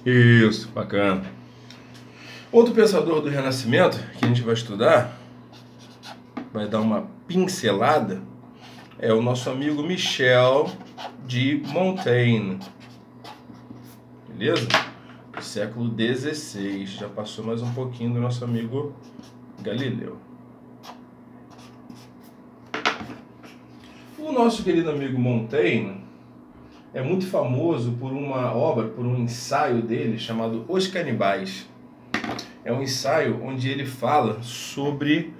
Isso, bacana. Outro pensador do Renascimento que a gente vai estudar, vai dar uma pincelada, é o nosso amigo Michel de Montaigne. Beleza? Do século XVI. Já passou mais um pouquinho do nosso amigo Galileu. O nosso querido amigo Montaigne é muito famoso por uma obra, por um ensaio dele chamado Os Canibais. É um ensaio onde ele fala sobre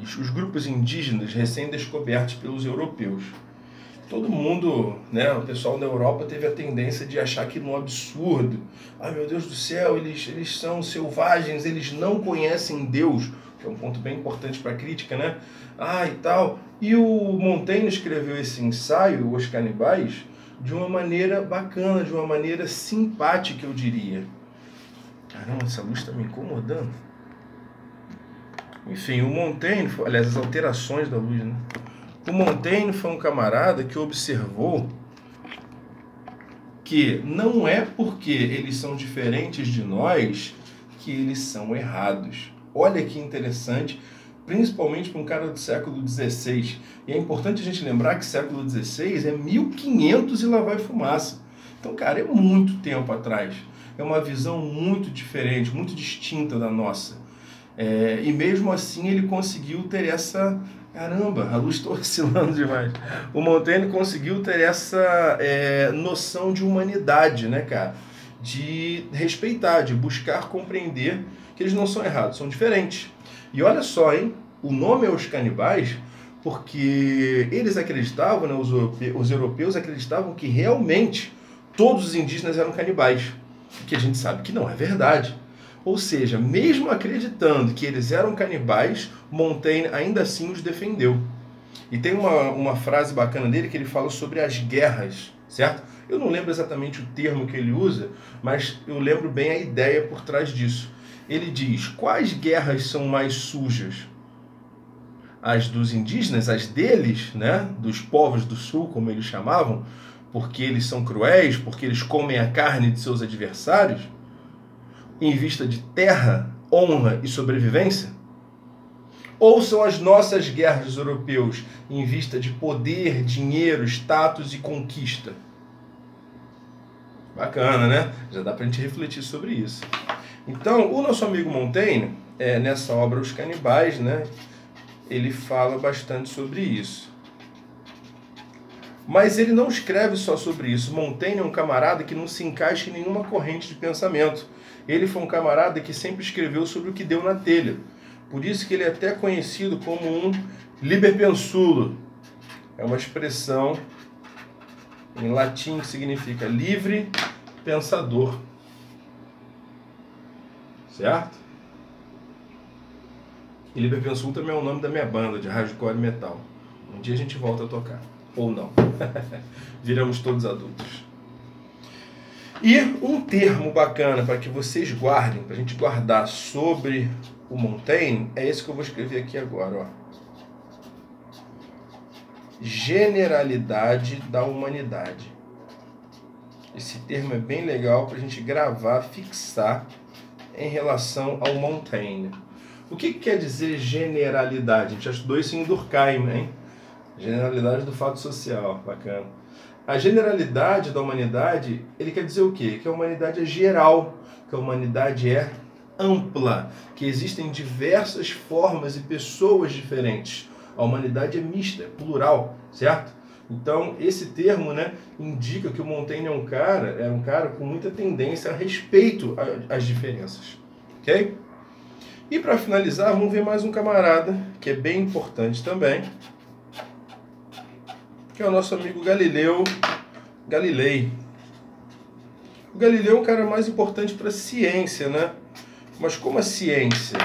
os grupos indígenas recém-descobertos pelos europeus. Todo mundo, né, o pessoal da Europa teve a tendência de achar aquilo um absurdo. Ai, meu Deus do céu, eles são selvagens, eles não conhecem Deus, que é um ponto bem importante para a crítica, né? Ah, e tal. E o Montaigne escreveu esse ensaio, Os Canibais, de uma maneira bacana, de uma maneira simpática, eu diria. Caramba, essa luz está me incomodando. Enfim, o Montaigne, aliás, as alterações da luz, né? O Montaigne foi um camarada que observou que não é porque eles são diferentes de nós que eles são errados. Olha que interessante, principalmente para um cara do século XVI. E é importante a gente lembrar que século XVI é 1500 e lá vai fumaça. Então, cara, é muito tempo atrás. É uma visão muito diferente, muito distinta da nossa. E mesmo assim ele conseguiu ter essa... Caramba, a luz está oscilando demais. O Montaigne conseguiu ter essa noção de humanidade, né, cara? De respeitar, de buscar compreender que eles não são errados, são diferentes. E olha só, hein? O nome é Os Canibais porque eles acreditavam, né, os europeus acreditavam que realmente todos os indígenas eram canibais. Que a gente sabe que não é verdade. Ou seja, mesmo acreditando que eles eram canibais, Montaigne ainda assim os defendeu. E tem uma frase bacana dele que ele fala sobre as guerras, certo? Eu não lembro exatamente o termo que ele usa, mas eu lembro bem a ideia por trás disso. Ele diz, quais guerras são mais sujas? As dos indígenas, as deles, né? Dos povos do sul, como eles chamavam, porque eles são cruéis, porque eles comem a carne de seus adversários, em vista de terra, honra e sobrevivência? Ou são as nossas guerras dos europeus em vista de poder, dinheiro, status e conquista? Bacana, né? Já dá pra gente refletir sobre isso. Então, o nosso amigo Montaigne, nessa obra Os Canibais, né, ele fala bastante sobre isso. Mas ele não escreve só sobre isso. Montaigne é um camarada que não se encaixa em nenhuma corrente de pensamento. Ele foi um camarada que sempre escreveu sobre o que deu na telha. Por isso que ele é até conhecido como um liber pensulo. É uma expressão em latim que significa livre pensador. Certo? E liber pensulo também é o nome da minha banda de hardcore metal. Um dia a gente volta a tocar. Ou não. Viramos todos adultos. E um termo bacana para que vocês guardem, para a gente guardar sobre o Montaigne, é esse que eu vou escrever aqui agora. Ó. Generalidade da humanidade. Esse termo é bem legal para a gente gravar, fixar em relação ao Montaigne. O que quer dizer generalidade? A gente já estudou isso em Durkheim, hein? Generalidade do fato social, bacana. A generalidade da humanidade, ele quer dizer o quê? Que a humanidade é geral, que a humanidade é ampla, que existem diversas formas e pessoas diferentes. A humanidade é mista, é plural, certo? Então, esse termo, né, indica que o Montaigne é um cara com muita tendência a respeito às diferenças, ok? E para finalizar, vamos ver mais um camarada, que é bem importante também, que é o nosso amigo Galilei. O Galileu é um cara mais importante para a ciência, né? Mas como a ciência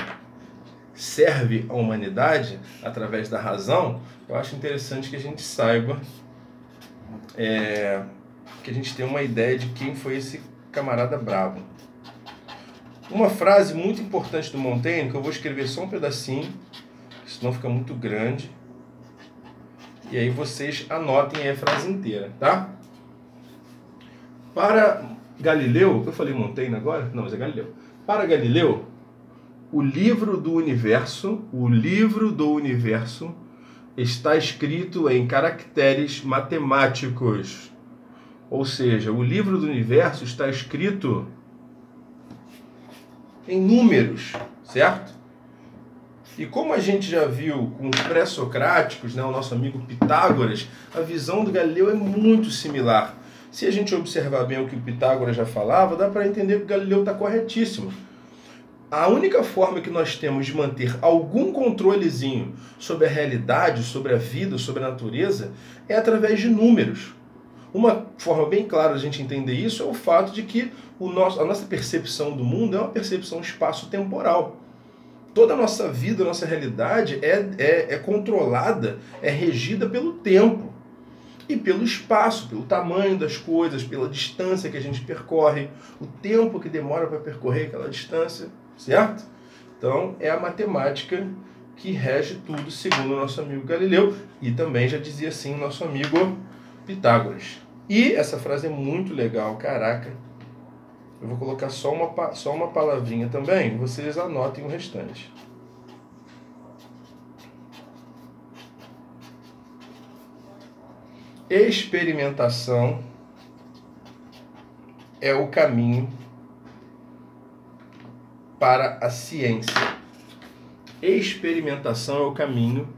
serve à humanidade através da razão, eu acho interessante que a gente saiba, que a gente tenha uma ideia de quem foi esse camarada brabo. Uma frase muito importante do Montaigne, que eu vou escrever só um pedacinho, senão fica muito grande. E aí vocês anotem a frase inteira, tá? Para Galileu, eu falei Montaigne agora? Não, mas é Galileu. Para Galileu, o livro do universo está escrito em caracteres matemáticos. Ou seja, o livro do universo está escrito em números, certo? E como a gente já viu com os pré-socráticos, né, o nosso amigo Pitágoras, a visão do Galileu é muito similar. Se a gente observar bem o que o Pitágoras já falava, dá para entender que o Galileu está corretíssimo. A única forma que nós temos de manter algum controlezinho sobre a realidade, sobre a vida, sobre a natureza, é através de números. Uma forma bem clara de a gente entender isso é o fato de que a nossa percepção do mundo é uma percepção espaço-temporal. Toda a nossa vida, a nossa realidade é controlada, é regida pelo tempo e pelo espaço, pelo tamanho das coisas, pela distância que a gente percorre, o tempo que demora para percorrer aquela distância, certo? Então, é a matemática que rege tudo, segundo o nosso amigo Galileu, e também já dizia assim o nosso amigo Pitágoras. E essa frase é muito legal, caraca. Eu vou colocar só uma palavrinha também, vocês anotem o restante. Experimentação é o caminho para a ciência. Experimentação é o caminho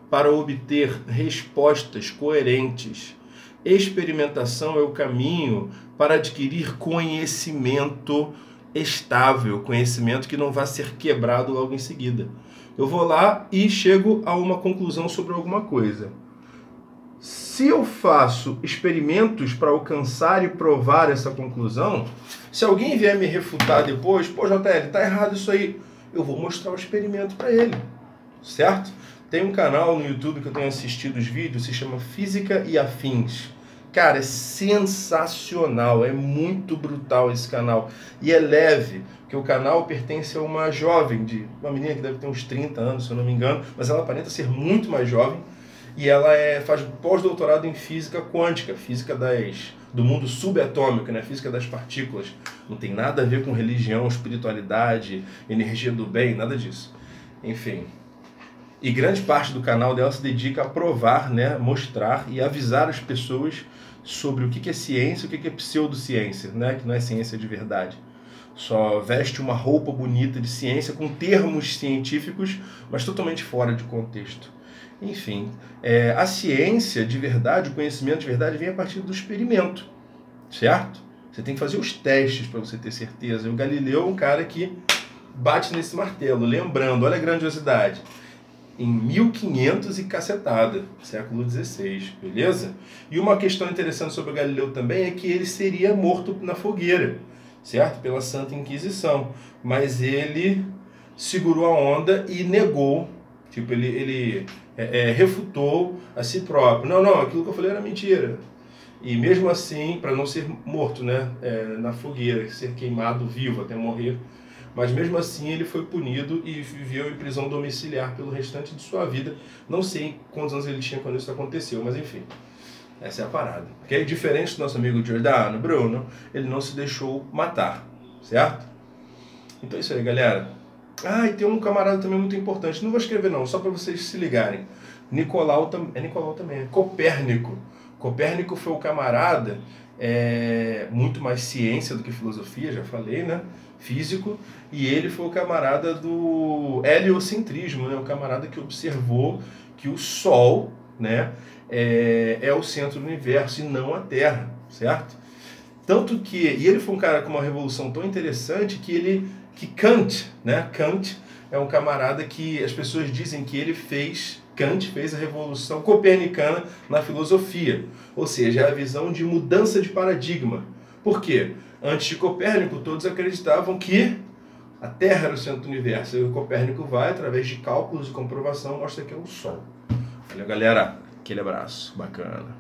para obter respostas coerentes. Experimentação é o caminho para adquirir conhecimento estável, conhecimento que não vai ser quebrado logo em seguida. Eu vou lá e chego a uma conclusão sobre alguma coisa. Se eu faço experimentos para alcançar e provar essa conclusão, se alguém vier me refutar depois, pô, JL, tá errado isso aí, eu vou mostrar o experimento para ele, certo? Tem um canal no YouTube que eu tenho assistido os vídeos, se chama Física e Afins. Cara, é sensacional, é muito brutal esse canal. E é leve, porque o canal pertence a uma jovem, uma menina que deve ter uns 30 anos, se eu não me engano, mas ela aparenta ser muito mais jovem. E ela faz pós-doutorado em física quântica, física do mundo subatômico, né? Física das partículas. Não tem nada a ver com religião, espiritualidade, energia do bem, nada disso. Enfim. E grande parte do canal dela se dedica a provar, né, mostrar e avisar as pessoas sobre o que é ciência e o que é pseudociência, né, que não é ciência de verdade. Só veste uma roupa bonita de ciência com termos científicos, mas totalmente fora de contexto. Enfim, a ciência de verdade, o conhecimento de verdade vem a partir do experimento, certo? Você tem que fazer os testes para você ter certeza. E o Galileu é um cara que bate nesse martelo, lembrando, olha a grandiosidade, em 1500 e cacetada, século XVI, beleza? E uma questão interessante sobre o Galileu também é que ele seria morto na fogueira, certo? Pela Santa Inquisição, mas ele segurou a onda e negou, tipo, ele refutou a si próprio. Não, aquilo que eu falei era mentira. E mesmo assim, para não ser morto, né, na fogueira, ser queimado vivo até morrer, mas mesmo assim ele foi punido e viveu em prisão domiciliar pelo restante de sua vida. Não sei quantos anos ele tinha quando isso aconteceu, mas enfim, essa é a parada. Okay? Diferente do nosso amigo Giordano Bruno, ele não se deixou matar, certo? Então é isso aí, galera. E tem um camarada também muito importante, não vou escrever não, só para vocês se ligarem. Nicolau também, Copérnico. Copérnico foi o camarada, muito mais ciência do que filosofia, já falei, né? Físico, e ele foi o camarada do heliocentrismo, né? O camarada que observou que o Sol, né, é o centro do universo e não a Terra, certo? Tanto que, e ele foi um cara com uma revolução tão interessante que Kant, né? Kant é um camarada que as pessoas dizem que Kant fez a revolução copernicana na filosofia, ou seja, a visão de mudança de paradigma. Por quê? Antes de Copérnico, todos acreditavam que a Terra era o centro do universo. E o Copérnico vai, através de cálculos e comprovação, mostra que é o Sol. Valeu, galera. Aquele abraço. Bacana.